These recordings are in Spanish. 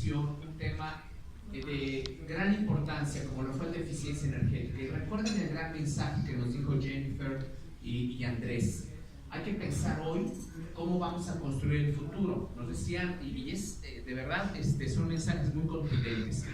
continuación un tema de gran importancia, como lo fue el de eficiencia energética. Y recuerden el gran mensaje que nos dijo Jennifer y Andrés. Hay que pensar hoy cómo vamos a construir el futuro. Nos decían, y es de verdad, son mensajes muy contundentes.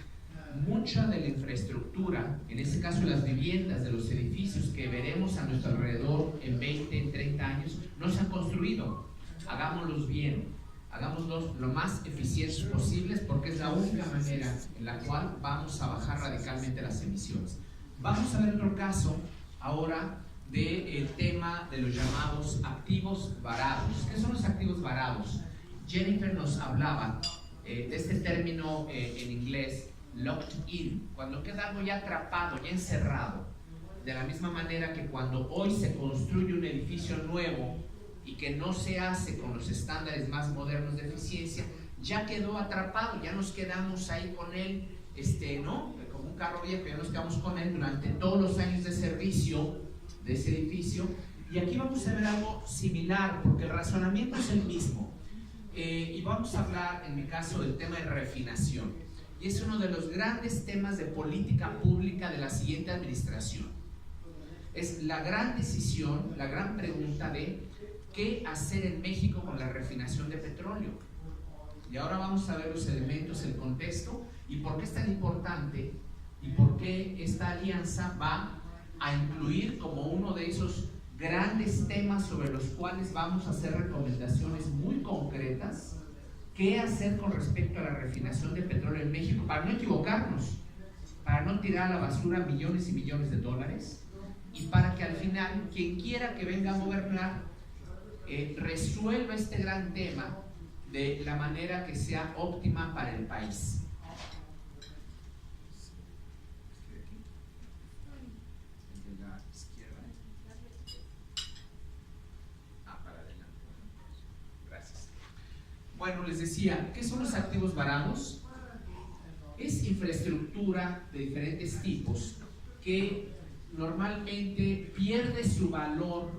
Mucha de la infraestructura, en este caso las viviendas de los edificios que veremos a nuestro alrededor en 20, en 30 años, no se han construido. Hagámoslos bien, hagámoslos lo más eficientes posibles, porque es la única manera en la cual vamos a bajar radicalmente las emisiones. Vamos a ver otro caso ahora del tema de los llamados activos varados. ¿Qué son los activos varados? Jennifer nos hablaba de este término en inglés, locked in, cuando queda algo ya atrapado, ya encerrado. De la misma manera que cuando hoy se construye un edificio nuevo y que no se hace con los estándares más modernos de eficiencia, ya quedó atrapado, ya nos quedamos ahí con él, ¿no? Como un carro viejo, ya nos quedamos con él durante todos los años de servicio de ese edificio. Y aquí vamos a ver algo similar, porque el razonamiento es el mismo. Y vamos a hablar, en mi caso, del tema de refinación. Y es uno de los grandes temas de política pública de la siguiente administración. Es la gran decisión, la gran pregunta de qué hacer en México con la refinación de petróleo. Y ahora vamos a ver los elementos, el contexto y por qué es tan importante y por qué esta alianza va a incluir como uno de esos grandes temas sobre los cuales vamos a hacer recomendaciones muy concretas. ¿Qué hacer con respecto a la refinación de petróleo en México? Para no equivocarnos, para no tirar a la basura millones y millones de dólares y para que al final quien quiera que venga a gobernar resuelva este gran tema de la manera que sea óptima para el país. Bueno, les decía, ¿qué son los activos varados? Es infraestructura de diferentes tipos que normalmente pierde su valor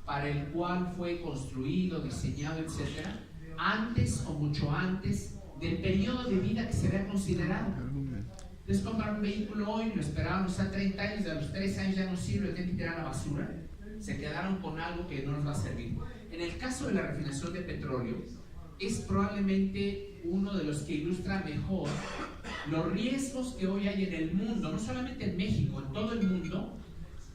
para el cual fue construido, diseñado, etc., antes o mucho antes del periodo de vida que se había considerado. Entonces, comprar un vehículo hoy, lo esperábamos a 30 años, a los 3 años ya no sirve, lo tienen que tirar a la basura. Se quedaron con algo que no nos va a servir. En el caso de la refinación de petróleo, es probablemente uno de los que ilustra mejor los riesgos que hoy hay en el mundo, no solamente en México, en todo el mundo,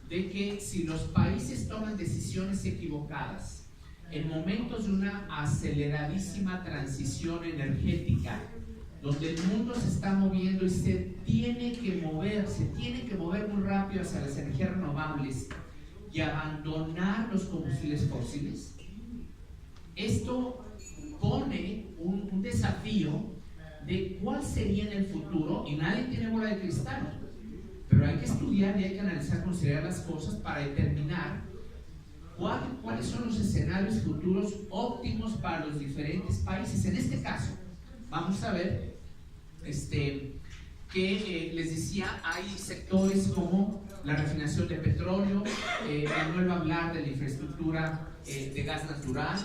de que si los países toman decisiones equivocadas en momentos de una aceleradísima transición energética, donde el mundo se está moviendo y se tiene que mover muy rápido hacia las energías renovables y abandonar los combustibles fósiles, esto pone un desafío de cuál sería en el futuro, y nadie tiene bola de cristal, pero hay que estudiar y hay que analizar, considerar las cosas para determinar cuáles son los escenarios futuros óptimos para los diferentes países. En este caso, vamos a ver que les decía, hay sectores como la refinación de petróleo, Manuel va a hablar de la infraestructura de gas natural,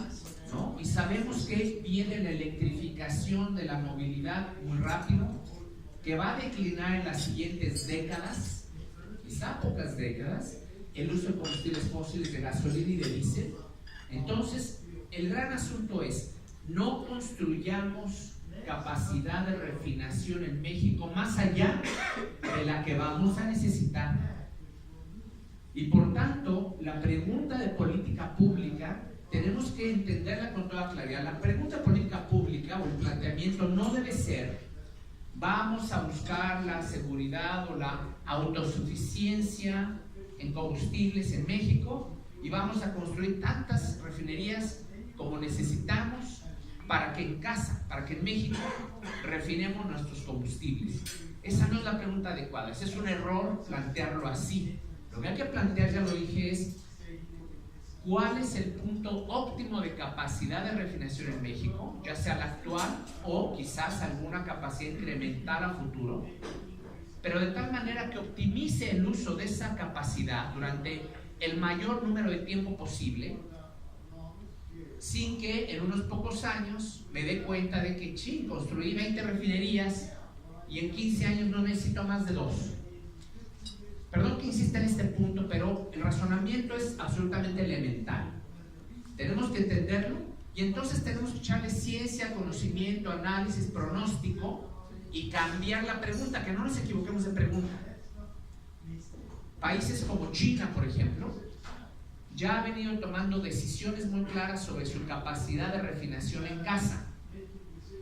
¿no? Y sabemos que viene la electrificación de la movilidad muy rápido, que va a declinar en las siguientes décadas, quizá pocas décadas, el uso de combustibles fósiles de gasolina y de diésel. Entonces, el gran asunto es, no construyamos capacidad de refinación en México más allá de la que vamos a necesitar. Y por tanto, la pregunta de política pública tenemos que entenderla con toda claridad. La pregunta de política pública o el planteamiento no debe ser vamos a buscar la seguridad o la autosuficiencia en combustibles en México y vamos a construir tantas refinerías como necesitamos para que en casa, para que en México refinemos nuestros combustibles. Esa no es la pregunta adecuada, ese es un error plantearlo así. Lo que hay que plantear, ya lo dije, es ¿cuál es el punto óptimo de capacidad de refinación en México? Ya sea la actual o quizás alguna capacidad incremental a futuro, pero de tal manera que optimice el uso de esa capacidad durante el mayor número de tiempo posible sin que en unos pocos años me dé cuenta de que, construí 20 refinerías y en 15 años no necesito más de 2. Perdón que insista en este punto, pero el razonamiento es absolutamente elemental. Tenemos que entenderlo y entonces tenemos que echarle ciencia, conocimiento, análisis, pronóstico y cambiar la pregunta, que no nos equivoquemos de pregunta. Países como China, por ejemplo, ya ha venido tomando decisiones muy claras sobre su capacidad de refinación en casa.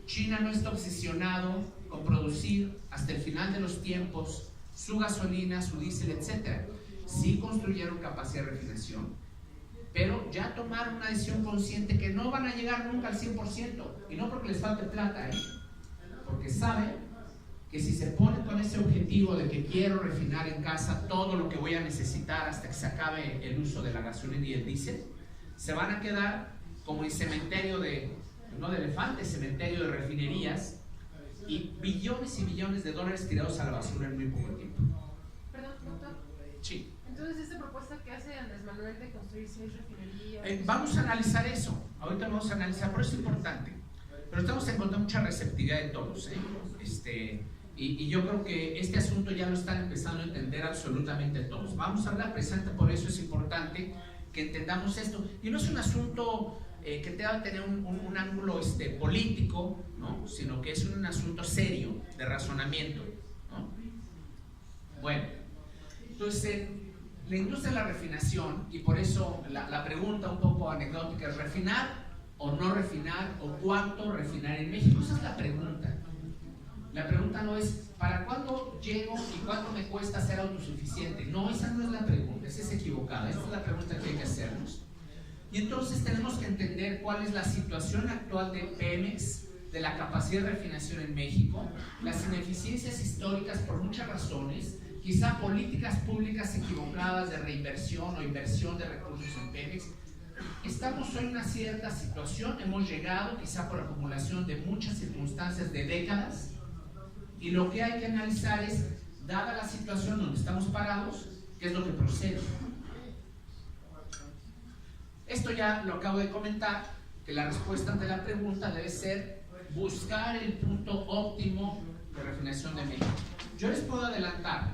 China no está obsesionado con producir hasta el final de los tiempos su gasolina, su diésel, etc. Sí construyeron capacidad de refinación, pero ya tomaron una decisión consciente que no van a llegar nunca al 100%, y no porque les falte plata, porque saben que si se ponen con ese objetivo de que quiero refinar en casa todo lo que voy a necesitar hasta que se acabe el uso de la gasolina y el diésel, se van a quedar como el cementerio no de elefantes, cementerio de refinerías, y billones de dólares tirados a la basura en muy poco tiempo. Perdón, doctor. Sí. Entonces, esta propuesta que hace Andrés Manuel de construir 6 refinerías... Vamos a analizar eso. Ahorita vamos a analizar, pero es importante. Pero estamos encontrando mucha receptividad de todos, y yo creo que este asunto ya lo están empezando a entender absolutamente todos. Vamos a hablar precisamente, por eso es importante que entendamos esto. Y no es un asunto que deba tener un ángulo político, ¿no? Sino que es un asunto serio de razonamiento, ¿no? Bueno, entonces la industria de la refinación, y por eso la pregunta un poco anecdótica es: ¿refinar o no refinar, o cuánto refinar en México? Esa es la pregunta. La pregunta no es ¿para cuándo llego y cuánto me cuesta ser autosuficiente? No, esa no es la pregunta, esa es equivocada. Esta es la pregunta que hay que hacernos. Y entonces tenemos que entender cuál es la situación actual de Pemex, de la capacidad de refinación en México, las ineficiencias históricas por muchas razones, quizá políticas públicas equivocadas de reinversión o inversión de recursos en Pemex. Estamos hoy en una cierta situación, hemos llegado quizá por acumulación de muchas circunstancias de décadas, y lo que hay que analizar es, dada la situación donde estamos parados, ¿qué es lo que procede? Esto ya lo acabo de comentar, que la respuesta ante la pregunta debe ser buscar el punto óptimo de refinación de México. Yo les puedo adelantar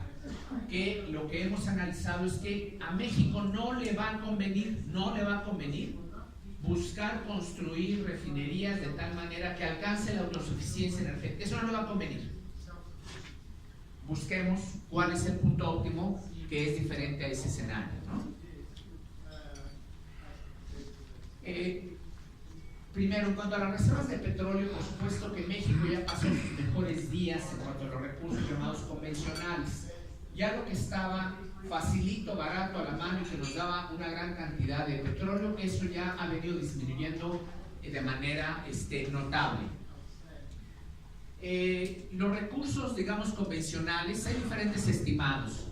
que lo que hemos analizado es que a México no le va a convenir buscar construir refinerías de tal manera que alcance la autosuficiencia energética. Eso no le va a convenir. Busquemos cuál es el punto óptimo que es diferente a ese escenario, ¿no? Primero, en cuanto a las reservas de petróleo, por supuesto que México ya pasó sus mejores días en cuanto a los recursos llamados convencionales. Ya lo que estaba facilito, barato, a la mano y que nos daba una gran cantidad de petróleo, eso ya ha venido disminuyendo de manera notable. Los recursos, digamos, convencionales, hay diferentes estimados,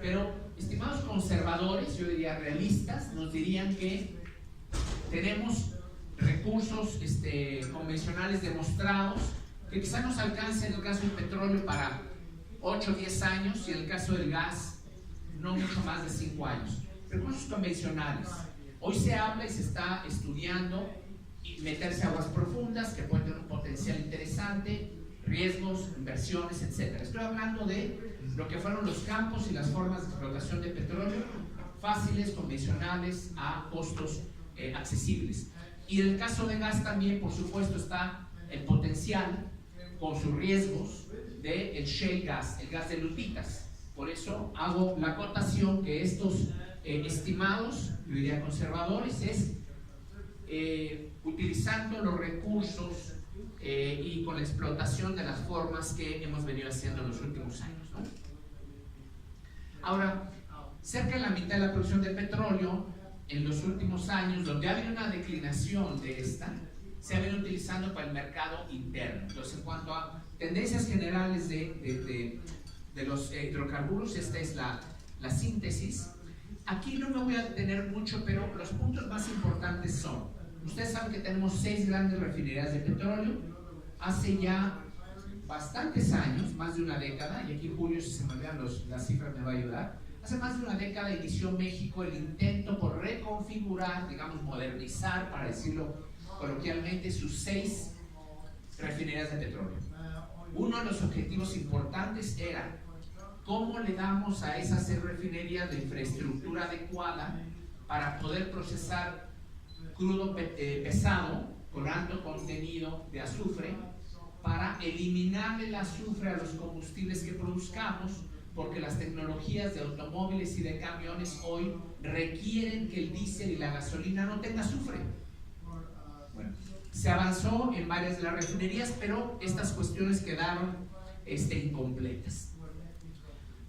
pero estimados conservadores, yo diría realistas, nos dirían que tenemos recursos convencionales demostrados que quizá nos alcance en el caso del petróleo para 8 o 10 años, y en el caso del gas no mucho más de 5 años. Recursos convencionales. Hoy se habla y se está estudiando y meterse a aguas profundas que pueden tener un potencial interesante, riesgos, inversiones, etc. Estoy hablando de lo que fueron los campos y las formas de explotación de petróleo fáciles, convencionales, a costos accesibles. Y en el caso de gas también, por supuesto, está el potencial con sus riesgos del shale gas, el gas de lutitas. Por eso hago la acotación que estos estimados, yo diría conservadores, es utilizando los recursos y con la explotación de las formas que hemos venido haciendo en los últimos años, ¿no? Ahora, cerca de la mitad de la producción de petróleo en los últimos años, donde ha habido una declinación de esta, se ha venido utilizando para el mercado interno. Entonces, en cuanto a tendencias generales de los hidrocarburos, esta es la síntesis. Aquí no me voy a detener mucho, pero los puntos más importantes son: ustedes saben que tenemos 6 grandes refinerías de petróleo. Hace ya bastantes años, más de una década, y aquí Julio, si se me olvidan las cifras, me va a ayudar, Hace más de una década inició México el intento por reconfigurar, digamos, modernizar, para decirlo coloquialmente, sus 6 refinerías de petróleo. Uno de los objetivos importantes era cómo le damos a esas 6 refinerías de infraestructura adecuada para poder procesar crudo pesado con alto contenido de azufre, para eliminar el azufre a los combustibles que produzcamos, porque las tecnologías de automóviles y de camiones hoy requieren que el diésel y la gasolina no tenga azufre. Bueno, se avanzó en varias de las refinerías, pero estas cuestiones quedaron incompletas.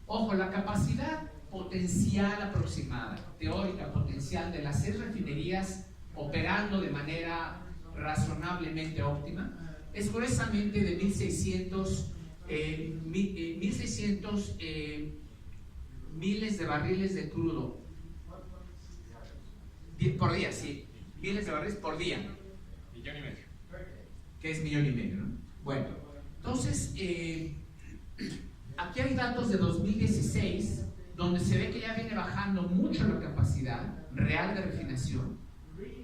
Ojo, la capacidad potencial aproximada, teórica potencial de las 6 refinerías operando de manera razonablemente óptima es gruesamente de 1.600 miles de barriles de crudo por día, sí, miles de barriles por día. 1,5 millones. Que es 1,5 millones, ¿no? Bueno, entonces, aquí hay datos de 2016, donde se ve que ya viene bajando mucho la capacidad real de refinación,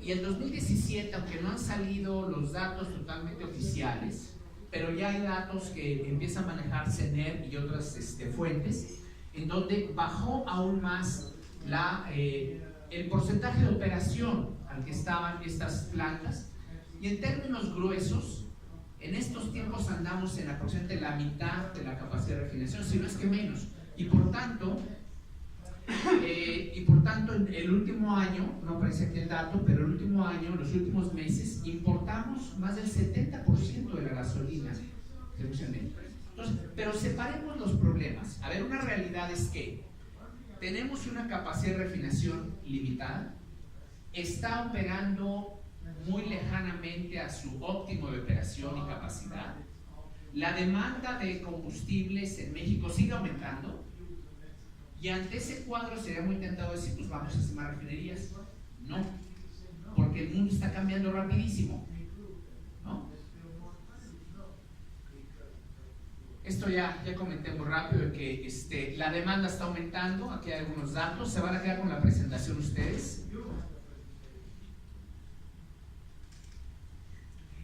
y el 2017, aunque no han salido los datos totalmente oficiales, pero ya hay datos que empiezan a manejar CENER y otras fuentes, en donde bajó aún más el porcentaje de operación al que estaban estas plantas, y en términos gruesos, en estos tiempos andamos en aproximadamente la mitad de la capacidad de refinación, si no es que menos, y por tanto en el último año, no aparece aquí el dato, pero el último año, los últimos meses, importamos más del 70% de la gasolina que usa en México. Entonces, pero separemos los problemas. A ver, una realidad es que tenemos una capacidad de refinación limitada, está operando muy lejanamente a su óptimo de operación y capacidad. La demanda de combustibles en México sigue aumentando, y ante ese cuadro sería muy tentado decir, pues vamos a hacer más refinerías. No, porque el mundo está cambiando rapidísimo, ¿no? Esto ya comenté muy rápido, de que la demanda está aumentando. Aquí hay algunos datos, se van a quedar con la presentación ustedes.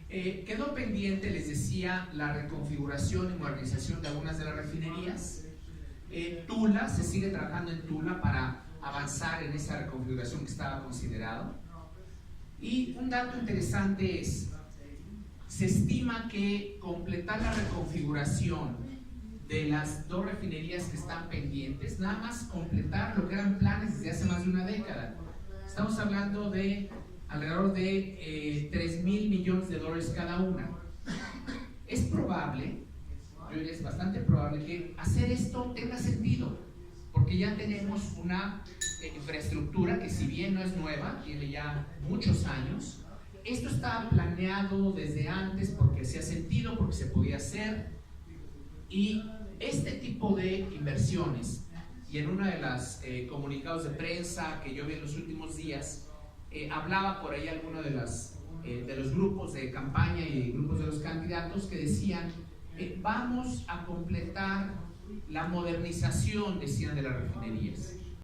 Quedó pendiente, les decía, la reconfiguración y modernización de algunas de las refinerías. Tula, se sigue trabajando en Tula para avanzar en esa reconfiguración que estaba considerado. Y un dato interesante es, se estima que completar la reconfiguración de las 2 refinerías que están pendientes, nada más completar lo que eran planes desde hace más de una década, estamos hablando de alrededor de $3,000 millones cada una. Es probable, yo diría es bastante probable, que hacer esto tenga sentido, porque ya tenemos una infraestructura que, si bien no es nueva, tiene ya muchos años. Esto estaba planeado desde antes porque hacía sentido, porque se podía hacer, y este tipo de inversiones, y en uno de los comunicados de prensa que yo vi en los últimos días, hablaba por ahí alguno de los grupos de campaña y grupos de los candidatos que decían, vamos a completar la modernización, decían, de las refinerías.